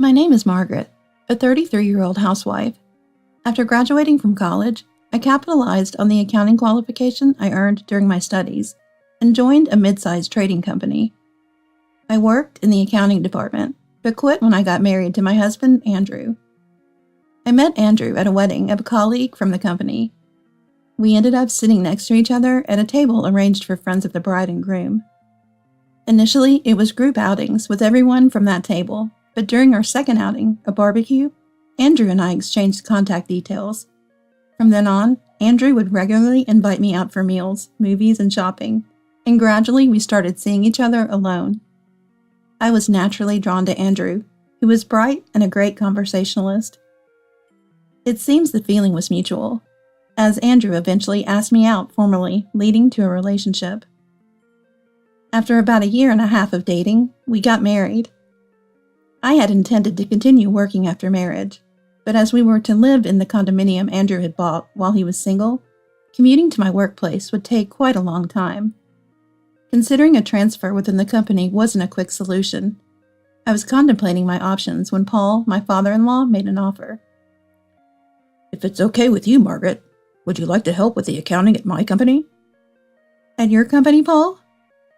My name is Margaret, a 33-year-old housewife. After graduating from college, I capitalized on the accounting qualification I earned during my studies and joined a mid-sized trading company. I worked in the accounting department, but quit when I got married to my husband, Andrew. I met Andrew at a wedding of a colleague from the company. We ended up sitting next to each other at a table arranged for friends of the bride and groom. Initially, it was group outings with everyone from that table, but during our second outing, a barbecue, Andrew and I exchanged contact details. From then on, Andrew would regularly invite me out for meals, movies, and shopping, and gradually we started seeing each other alone. I was naturally drawn to Andrew, who was bright and a great conversationalist. It seems the feeling was mutual, as Andrew eventually asked me out formally, leading to a relationship. After about 1.5 years of dating, we got married. I had intended to continue working after marriage, but as we were to live in the condominium Andrew had bought while he was single, commuting to my workplace would take quite a long time. Considering a transfer within the company wasn't a quick solution, I was contemplating my options when Paul, my father-in-law, made an offer. If it's okay with you, Margaret, would you like to help with the accounting at my company? At your company, Paul?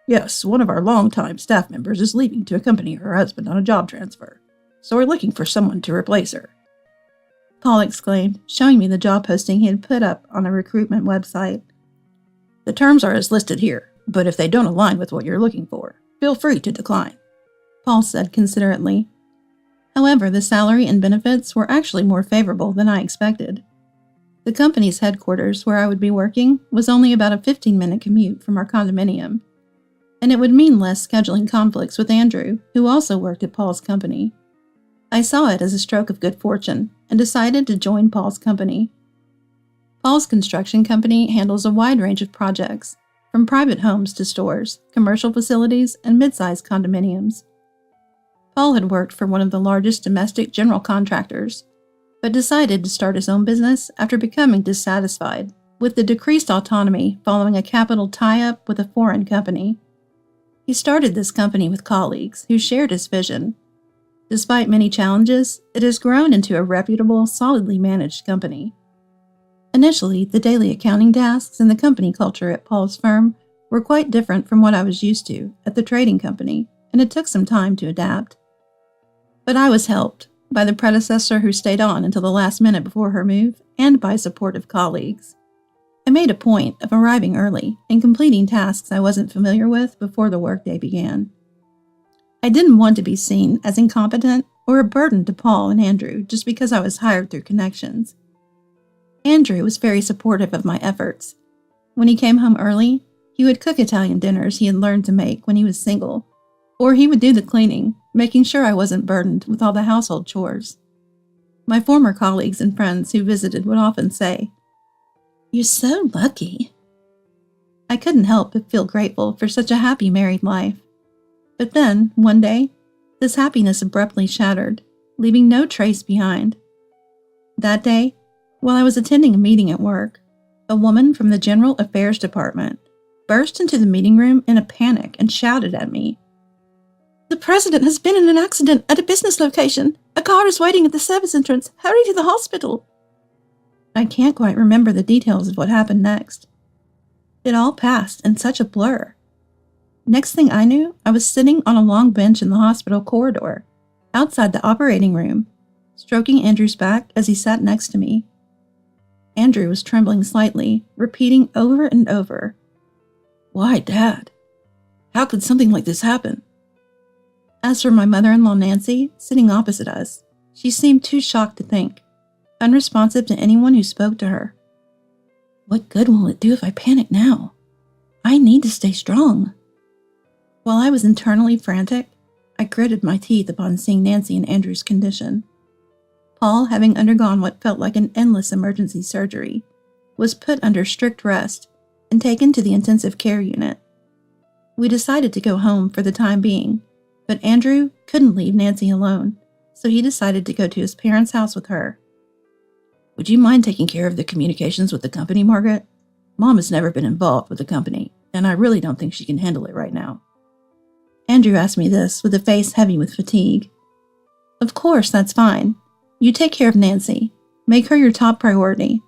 Yes, one of our longtime staff members is leaving to accompany her husband on a job transfer, so we're looking for someone to replace her. Paul exclaimed, showing me the job posting he had put up on a recruitment website. The terms are as listed here, but if they don't align with what you're looking for, feel free to decline, Paul said considerately. However, the salary and benefits were actually more favorable than I expected. The company's headquarters, where I would be working, was only about a 15-minute commute from our condominium, and it would mean less scheduling conflicts with Andrew, who also worked at Paul's company. I saw it as a stroke of good fortune and decided to join Paul's company. Paul's construction company handles a wide range of projects, from private homes to stores, commercial facilities, and mid-sized condominiums. Paul had worked for one of the largest domestic general contractors, but decided to start his own business after becoming dissatisfied with the decreased autonomy following a capital tie-up with a foreign company. He started this company with colleagues who shared his vision. Despite many challenges, it has grown into a reputable, solidly managed company. Initially, the daily accounting tasks and the company culture at Paul's firm were quite different from what I was used to at the trading company, and it took some time to adapt. But I was helped by the predecessor who stayed on until the last minute before her move, and by supportive colleagues. I made a point of arriving early and completing tasks I wasn't familiar with before the workday began. I didn't want to be seen as incompetent or a burden to Paul and Andrew just because I was hired through connections. Andrew was very supportive of my efforts. When he came home early, he would cook Italian dinners he had learned to make when he was single, or he would do the cleaning, making sure I wasn't burdened with all the household chores. My former colleagues and friends who visited would often say, "You're so lucky." I couldn't help but feel grateful for such a happy married life. But then, one day, this happiness abruptly shattered, leaving no trace behind. That day, while I was attending a meeting at work, a woman from the General Affairs Department burst into the meeting room in a panic and shouted at me, "The president has been in an accident at a business location. A car is waiting at the service entrance. Hurry to the hospital." I can't quite remember the details of what happened next. It all passed in such a blur. Next thing I knew, I was sitting on a long bench in the hospital corridor, outside the operating room, stroking Andrew's back as he sat next to me. Andrew was trembling slightly, repeating over and over, "Why, Dad? How could something like this happen?" As for my mother-in-law Nancy, sitting opposite us, she seemed too shocked to think, unresponsive to anyone who spoke to her. "What good will it do if I panic now? I need to stay strong." While I was internally frantic, I gritted my teeth upon seeing Nancy in Andrew's condition. Paul, having undergone what felt like an endless emergency surgery, was put under strict rest and taken to the intensive care unit. We decided to go home for the time being, but Andrew couldn't leave Nancy alone, so he decided to go to his parents' house with her. "Would you mind taking care of the communications with the company, Margaret? Mom has never been involved with the company, and I really don't think she can handle it right now." Andrew asked me this with a face heavy with fatigue. Of course, that's fine. You take care of Nancy. Make her your top priority,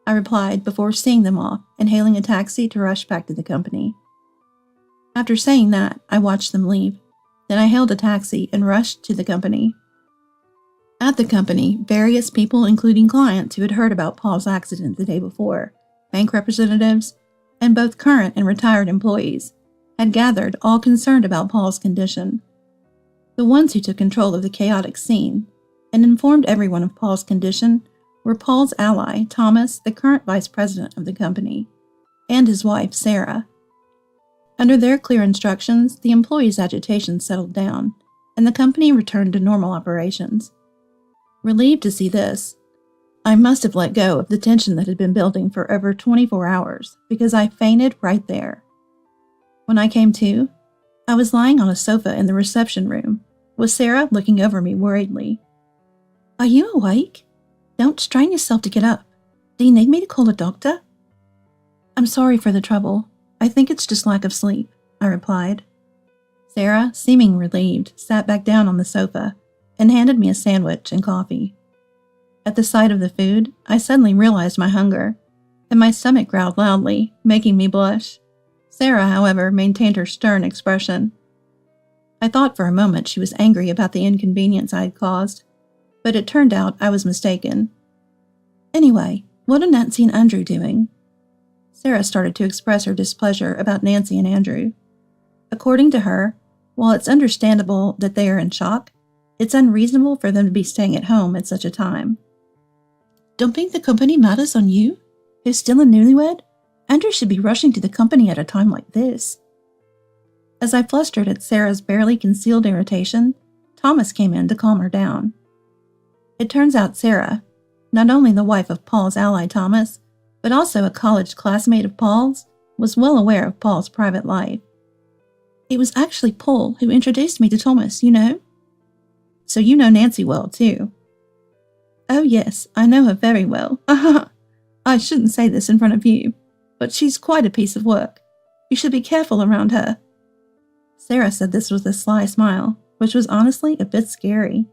I replied before seeing them off and hailing a taxi to rush back to the company. After saying that, I watched them leave. Then I hailed a taxi and rushed to the company. At the company, various people, including clients who had heard about Paul's accident the day before, bank representatives, and both current and retired employees, had gathered, all concerned about Paul's condition. The ones who took control of the chaotic scene and informed everyone of Paul's condition were Paul's ally, Thomas, the current vice president of the company, and his wife, Sarah. Under their clear instructions, the employees' agitation settled down, and the company returned to normal operations. Relieved to see this, I must have let go of the tension that had been building for over 24 hours because I fainted right there. When I came to, I was lying on a sofa in the reception room, with Sarah looking over me worriedly. Are you awake? Don't strain yourself to get up. Do you need me to call a doctor? I'm sorry for the trouble. I think it's just lack of sleep, I replied. Sarah, seeming relieved, sat back down on the sofa and handed me a sandwich and coffee. At the sight of the food, I suddenly realized my hunger, and my stomach growled loudly, making me blush. Sarah, however, maintained her stern expression. I thought for a moment she was angry about the inconvenience I had caused, but it turned out I was mistaken. Anyway, what are Nancy and Andrew doing? Sarah started to express her displeasure about Nancy and Andrew. According to her, while it's understandable that they are in shock, it's unreasonable for them to be staying at home at such a time. Dumping the company matters on you? Who's still a newlywed? Andrew should be rushing to the company at a time like this. As I flustered at Sarah's barely concealed irritation, Thomas came in to calm her down. It turns out Sarah, not only the wife of Paul's ally Thomas, but also a college classmate of Paul's, was well aware of Paul's private life. It was actually Paul who introduced me to Thomas, you know. So you know Nancy well, too. Oh yes, I know her very well. I shouldn't say this in front of you, but she's quite a piece of work. You should be careful around her. Sarah said this with a sly smile, which was honestly a bit scary.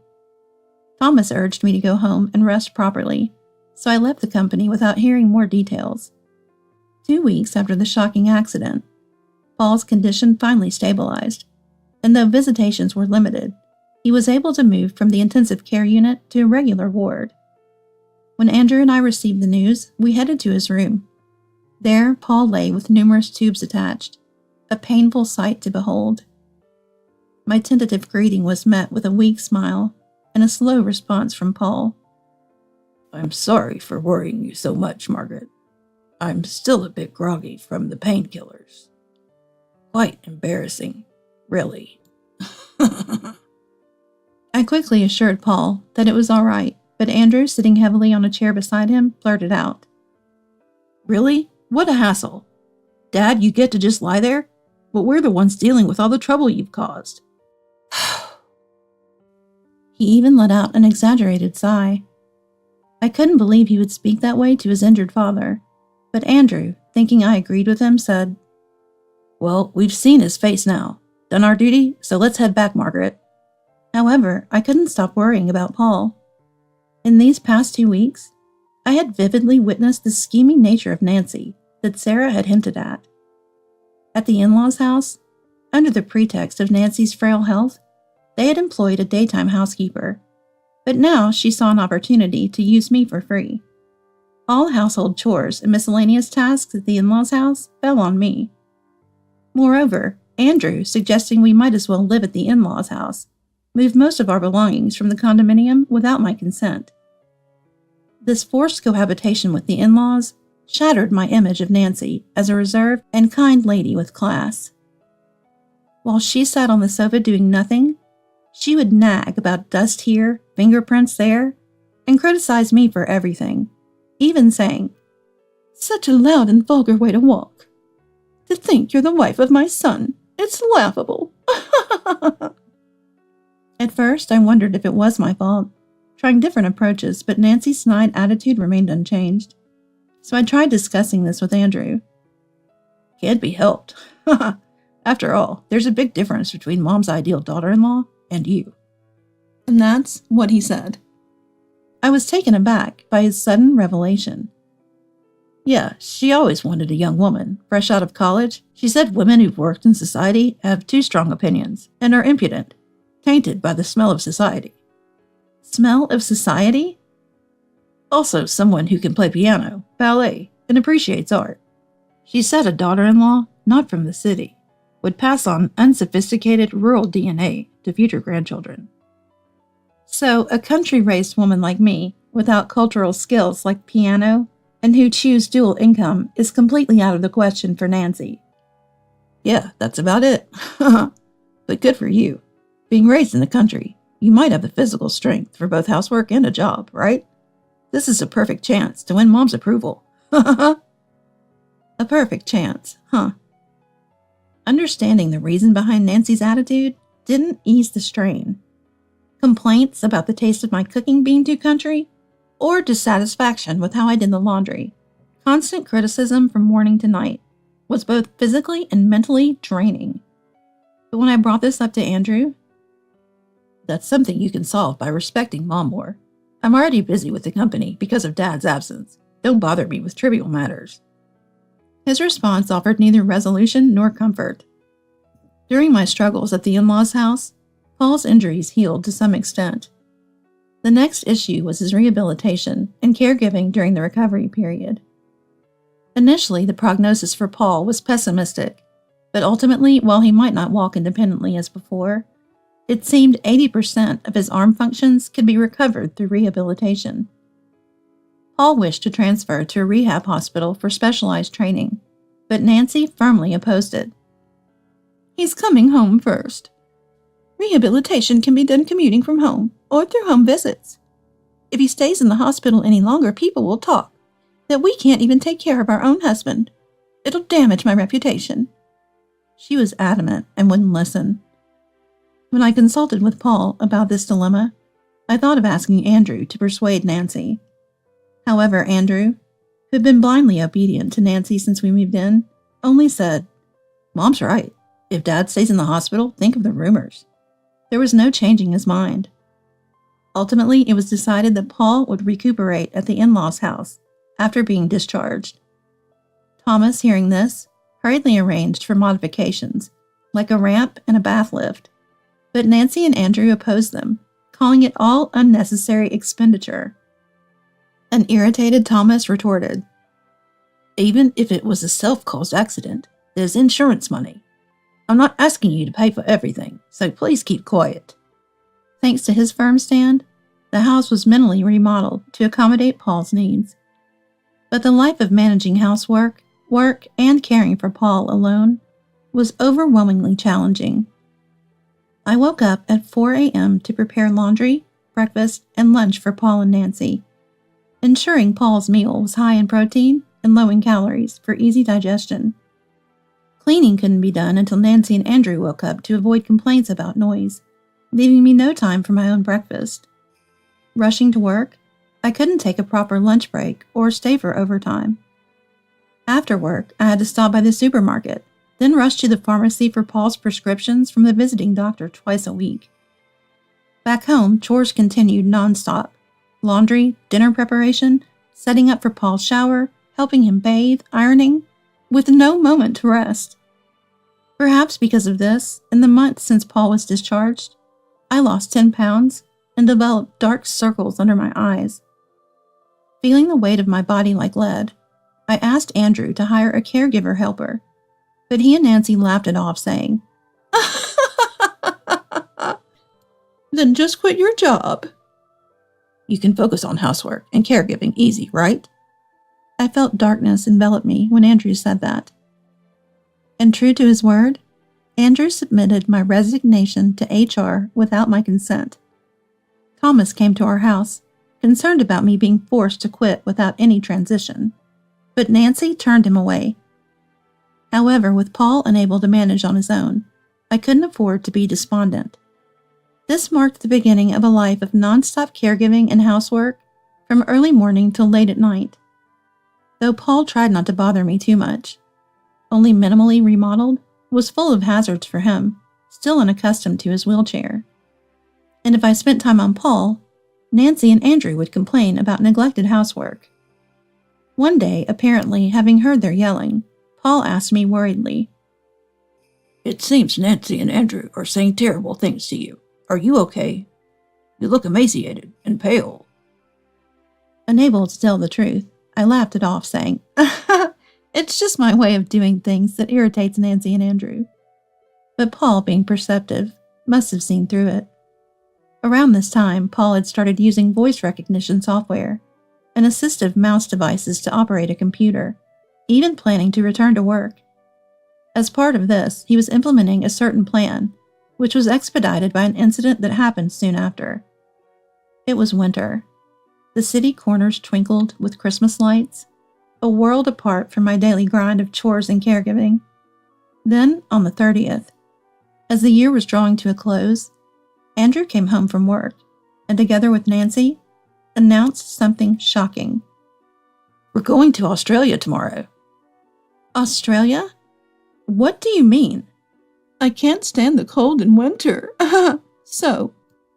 Thomas urged me to go home and rest properly, so I left the company without hearing more details. 2 weeks after the shocking accident, Paul's condition finally stabilized, and though visitations were limited, he was able to move from the intensive care unit to a regular ward. When Andrew and I received the news, we headed to his room. There, Paul lay with numerous tubes attached, a painful sight to behold. My tentative greeting was met with a weak smile and a slow response from Paul. I'm sorry for worrying you so much, Margaret. I'm still a bit groggy from the painkillers. Quite embarrassing, really. I quickly assured Paul that it was all right, but Andrew, sitting heavily on a chair beside him, blurted out. Really? What a hassle. Dad, you get to just lie there? But we're the ones dealing with all the trouble you've caused. He even let out an exaggerated sigh. I couldn't believe he would speak that way to his injured father, but Andrew, thinking I agreed with him, said, Well, we've seen his face now. Done our duty, so let's head back, Margaret. However, I couldn't stop worrying about Paul. In these past 2 weeks, I had vividly witnessed the scheming nature of Nancy that Sarah had hinted at. At the in-laws' house, under the pretext of Nancy's frail health, they had employed a daytime housekeeper, but now she saw an opportunity to use me for free. All household chores and miscellaneous tasks at the in-laws' house fell on me. Moreover, Andrew, suggesting we might as well live at the in-laws' house, moved most of our belongings from the condominium without my consent. This forced cohabitation with the in-laws shattered my image of Nancy as a reserved and kind lady with class. While she sat on the sofa doing nothing, she would nag about dust here, fingerprints there, and criticize me for everything, even saying, "Such a loud and vulgar way to walk. To think you're the wife of my son. It's laughable." At first, I wondered if it was my fault, trying different approaches, but Nancy's snide attitude remained unchanged. So I tried discussing this with Andrew. Can't be helped. After all, there's a big difference between Mom's ideal daughter-in-law and you. And that's what he said. I was taken aback by his sudden revelation. Yeah, she always wanted a young woman, fresh out of college. She said women who've worked in society have too strong opinions and are impudent, tainted by the smell of society. Smell of society? Also, someone who can play piano, ballet, and appreciates art. She said a daughter-in-law, not from the city, would pass on unsophisticated rural DNA to future grandchildren. So, a country-raised woman like me, without cultural skills like piano, and who choose dual income is completely out of the question for Nancy. Yeah, that's about it. But good for you. Being raised in the country, you might have the physical strength for both housework and a job, right? This is a perfect chance to win Mom's approval. A perfect chance, huh? Understanding the reason behind Nancy's attitude didn't ease the strain. Complaints about the taste of my cooking being too country? Or dissatisfaction with how I did the laundry. Constant criticism from morning to night was both physically and mentally draining. But when I brought this up to Andrew, that's something you can solve by respecting Mom more. I'm already busy with the company because of Dad's absence. Don't bother me with trivial matters. His response offered neither resolution nor comfort. During my struggles at the in-laws' house, Paul's injuries healed to some extent. The next issue was his rehabilitation and caregiving during the recovery period. Initially, the prognosis for Paul was pessimistic, but ultimately, while he might not walk independently as before, it seemed 80% of his arm functions could be recovered through rehabilitation. Paul wished to transfer to a rehab hospital for specialized training, but Nancy firmly opposed it. He's coming home first. Rehabilitation can be done commuting from home or through home visits. If he stays in the hospital any longer, people will talk that we can't even take care of our own husband. It'll damage my reputation. She was adamant and wouldn't listen. When I consulted with Paul about this dilemma, I thought of asking Andrew to persuade Nancy. However, Andrew, who had been blindly obedient to Nancy since we moved in, only said, "Mom's right. If Dad stays in the hospital, think of the rumors." There was no changing his mind. Ultimately, it was decided that Paul would recuperate at the in-laws' house after being discharged. Thomas, hearing this, hurriedly arranged for modifications, like a ramp and a bath lift, but Nancy and Andrew opposed them, calling it all unnecessary expenditure. An irritated Thomas retorted, "Even if it was a self-caused accident, there's insurance money. I'm not asking you to pay for everything, so please keep quiet." Thanks to his firm stand, the house was mentally remodeled to accommodate Paul's needs. But the life of managing housework, work, and caring for Paul alone was overwhelmingly challenging. I woke up at 4 a.m. to prepare laundry, breakfast, and lunch for Paul and Nancy, ensuring Paul's meal was high in protein and low in calories for easy digestion. Cleaning couldn't be done until Nancy and Andrew woke up to avoid complaints about noise, leaving me no time for my own breakfast. Rushing to work, I couldn't take a proper lunch break or stay for overtime. After work, I had to stop by the supermarket, then rush to the pharmacy for Paul's prescriptions from the visiting doctor twice a week. Back home, chores continued nonstop. Laundry, dinner preparation, setting up for Paul's shower, helping him bathe, ironing, with no moment to rest. Perhaps because of this, in the months since Paul was discharged, I lost 10 pounds and developed dark circles under my eyes. Feeling the weight of my body like lead, I asked Andrew to hire a caregiver helper, but he and Nancy laughed it off, saying, "Then just quit your job. You can focus on housework and caregiving easy, right?" I felt darkness envelop me when Andrew said that. And true to his word, Andrew submitted my resignation to HR without my consent. Thomas came to our house, concerned about me being forced to quit without any transition, but Nancy turned him away. However, with Paul unable to manage on his own, I couldn't afford to be despondent. This marked the beginning of a life of nonstop caregiving and housework from early morning till late at night. Though Paul tried not to bother me too much, only minimally remodeled, was full of hazards for him, still unaccustomed to his wheelchair. And if I spent time on Paul, Nancy and Andrew would complain about neglected housework. One day, apparently having heard their yelling, Paul asked me worriedly, "It seems Nancy and Andrew are saying terrible things to you. Are you okay? You look emaciated and pale." Unable to tell the truth, I laughed it off, saying, "It's just my way of doing things that irritates Nancy and Andrew." But Paul, being perceptive, must have seen through it. Around this time, Paul had started using voice recognition software and assistive mouse devices to operate a computer, even planning to return to work. As part of this, he was implementing a certain plan, which was expedited by an incident that happened soon after. It was winter. The city corners twinkled with Christmas lights, a world apart from my daily grind of chores and caregiving. Then, on the 30th, as the year was drawing to a close, Andrew came home from work, and together with Nancy, announced something shocking. "We're going to Australia tomorrow." "Australia? What do you mean?" "I can't stand the cold in winter. So,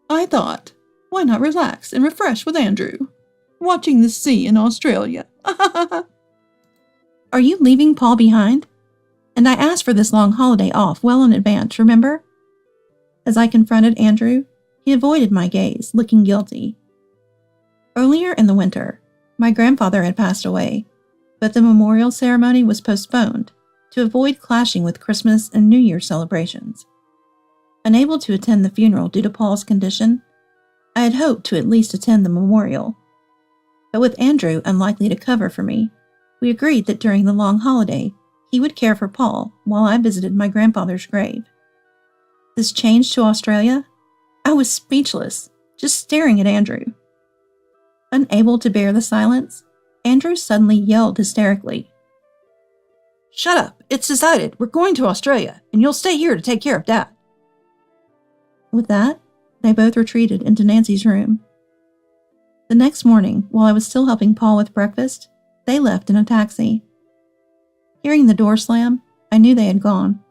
I thought, why not relax and refresh with Andrew? Watching the sea in Australia." "Are you leaving Paul behind? And I asked for this long holiday off well in advance, remember?" As I confronted Andrew, he avoided my gaze, looking guilty. Earlier in the winter, my grandfather had passed away, but the memorial ceremony was postponed to avoid clashing with Christmas and New Year celebrations. Unable to attend the funeral due to Paul's condition, I had hoped to at least attend the memorial. But with Andrew unlikely to cover for me, we agreed that during the long holiday, he would care for Paul while I visited my grandfather's grave. This change to Australia? I was speechless, just staring at Andrew. Unable to bear the silence, Andrew suddenly yelled hysterically, "Shut up! It's decided. We're going to Australia, and you'll stay here to take care of Dad." With that, they both retreated into Nancy's room. The next morning, while I was still helping Paul with breakfast, they left in a taxi. Hearing the door slam, I knew they had gone.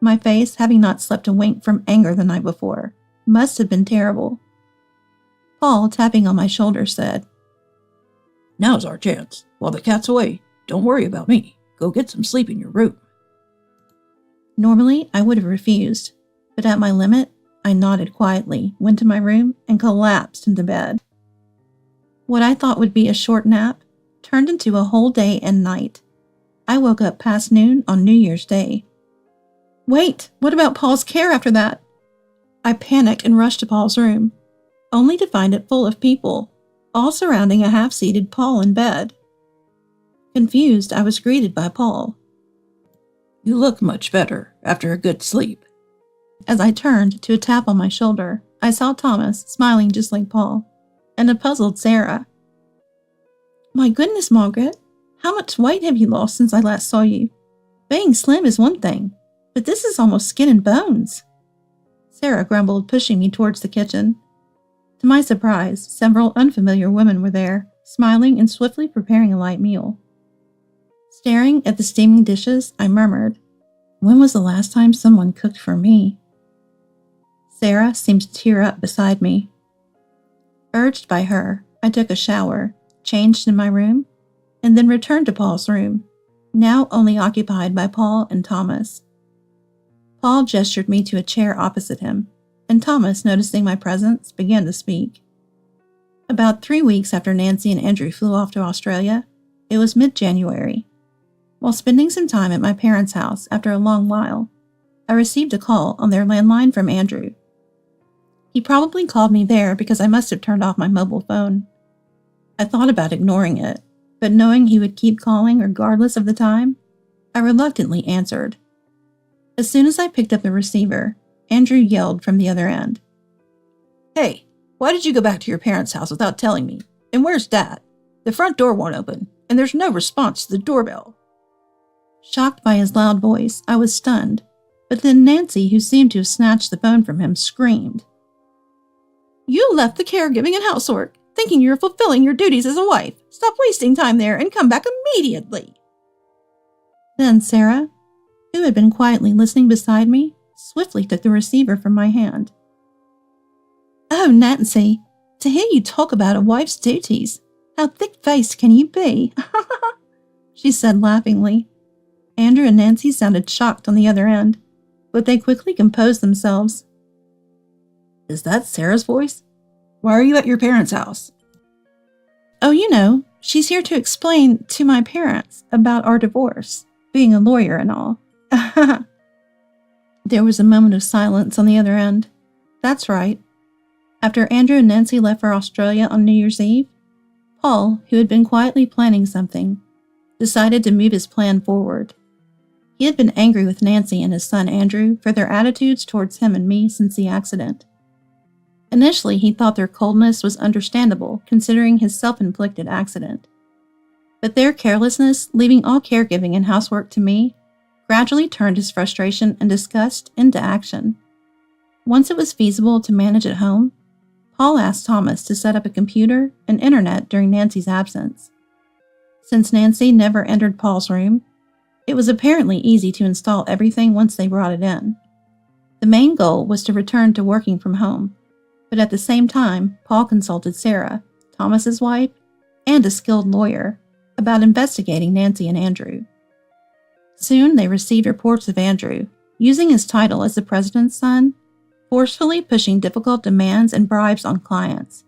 My face, having not slept a wink from anger the night before, must have been terrible. Paul, tapping on my shoulder, said, "Now's our chance. While the cat's away, don't worry about me. Go get some sleep in your room." Normally, I would have refused, but at my limit, I nodded quietly, went to my room, and collapsed into bed. What I thought would be a short nap turned into a whole day and night. I woke up past noon on New Year's Day. Wait, what about Paul's care after that? I panicked and rushed to Paul's room, only to find it full of people, all surrounding a half-seated Paul in bed. Confused, I was greeted by Paul. "You look much better after a good sleep." As I turned to a tap on my shoulder, I saw Thomas smiling just like Paul, and a puzzled Sarah. "My goodness, Margaret, how much weight have you lost since I last saw you? Being slim is one thing, but this is almost skin and bones." Sarah grumbled, pushing me towards the kitchen. To my surprise, several unfamiliar women were there, smiling and swiftly preparing a light meal. Staring at the steaming dishes, I murmured, "When was the last time someone cooked for me?" Sarah seemed to tear up beside me. Urged by her, I took a shower, changed in my room, and then returned to Paul's room, now only occupied by Paul and Thomas. Paul gestured me to a chair opposite him, and Thomas, noticing my presence, began to speak. About 3 weeks after Nancy and Andrew flew off to Australia, it was mid-January. While spending some time at my parents' house after a long while, I received a call on their landline from Andrew. He probably called me there because I must have turned off my mobile phone. I thought about ignoring it, but knowing he would keep calling regardless of the time, I reluctantly answered. As soon as I picked up the receiver, Andrew yelled from the other end. "Hey, why did you go back to your parents' house without telling me? And where's Dad? The front door won't open, and there's no response to the doorbell." Shocked by his loud voice, I was stunned, but then Nancy, who seemed to have snatched the phone from him, screamed. "You left the caregiving and housework, thinking you were fulfilling your duties as a wife. Stop wasting time there and come back immediately." Then Sarah, who had been quietly listening beside me, swiftly took the receiver from my hand. Oh, Nancy, to hear you talk about a wife's duties, how thick-faced can you be? She said laughingly. Andrew and Nancy sounded shocked on the other end, but they quickly composed themselves. Is that Sarah's voice? Why are you at your parents' house? Oh, she's here to explain to my parents about our divorce, being a lawyer and all. There was a moment of silence on the other end. That's right. After Andrew and Nancy left for Australia on New Year's Eve, Paul, who had been quietly planning something, decided to move his plan forward. He had been angry with Nancy and his son Andrew for their attitudes towards him and me since the accident. Initially, he thought their coldness was understandable considering his self-inflicted accident. But their carelessness, leaving all caregiving and housework to me, gradually turned his frustration and disgust into action. Once it was feasible to manage at home, Paul asked Thomas to set up a computer and internet during Nancy's absence. Since Nancy never entered Paul's room, it was apparently easy to install everything once they brought it in. The main goal was to return to working from home, but at the same time, Paul consulted Sarah, Thomas's wife, and a skilled lawyer about investigating Nancy and Andrew. Soon they received reports of Andrew, using his title as the president's son, forcefully pushing difficult demands and bribes on clients.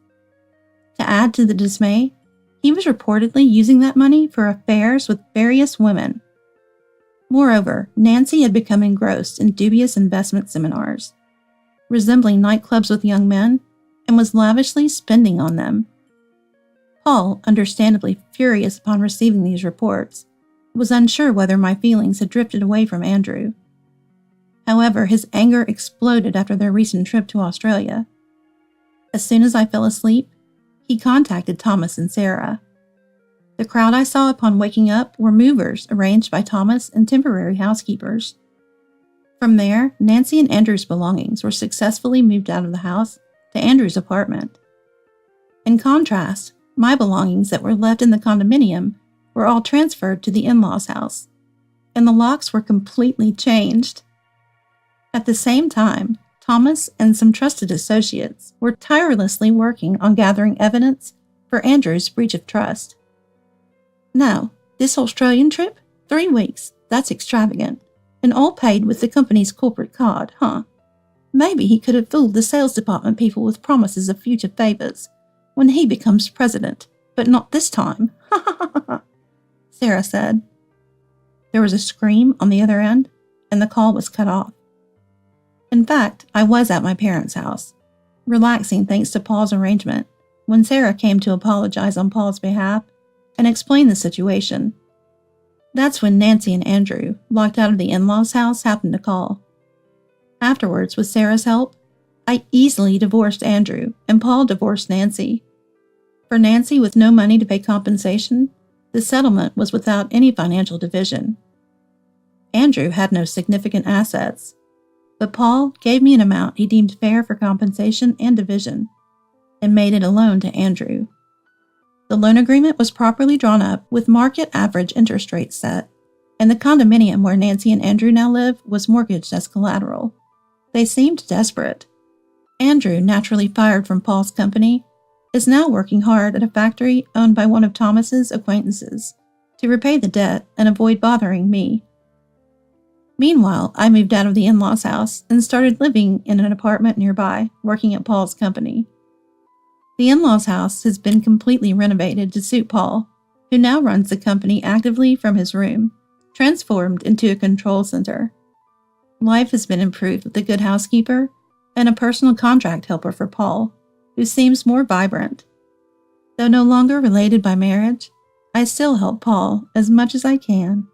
To add to the dismay, he was reportedly using that money for affairs with various women. Moreover, Nancy had become engrossed in dubious investment seminars, resembling nightclubs with young men, and was lavishly spending on them. Paul, understandably furious upon receiving these reports, was unsure whether my feelings had drifted away from Andrew. However, his anger exploded after their recent trip to Australia. As soon as I fell asleep, he contacted Thomas and Sarah. The crowd I saw upon waking up were movers arranged by Thomas and temporary housekeepers. From there, Nancy and Andrew's belongings were successfully moved out of the house to Andrew's apartment. In contrast, my belongings that were left in the condominium were all transferred to the in-laws' house, and the locks were completely changed. At the same time, Thomas and some trusted associates were tirelessly working on gathering evidence for Andrew's breach of trust. Now, this Australian trip? 3 weeks. That's extravagant. And all paid with the company's corporate card, huh? Maybe he could have fooled the sales department people with promises of future favors when he becomes president, but not this time. Sarah said. There was a scream on the other end, and the call was cut off. In fact, I was at my parents' house, relaxing thanks to Paul's arrangement, when Sarah came to apologize on Paul's behalf and explain the situation. That's when Nancy and Andrew, locked out of the in-laws' house, happened to call. Afterwards, with Sarah's help, I easily divorced Andrew, and Paul divorced Nancy. For Nancy, with no money to pay compensation, the settlement was without any financial division. Andrew had no significant assets, but Paul gave me an amount he deemed fair for compensation and division, and made it a loan to Andrew. The loan agreement was properly drawn up with market average interest rates set, and the condominium where Nancy and Andrew now live was mortgaged as collateral. They seemed desperate. Andrew, naturally fired from Paul's company, is now working hard at a factory owned by one of Thomas's acquaintances to repay the debt and avoid bothering me. Meanwhile, I moved out of the in-laws' house and started living in an apartment nearby, working at Paul's company. The in-laws' house has been completely renovated to suit Paul, who now runs the company actively from his room, transformed into a control center. Life has been improved with a good housekeeper and a personal contract helper for Paul, who seems more vibrant. Though no longer related by marriage, I still help Paul as much as I can.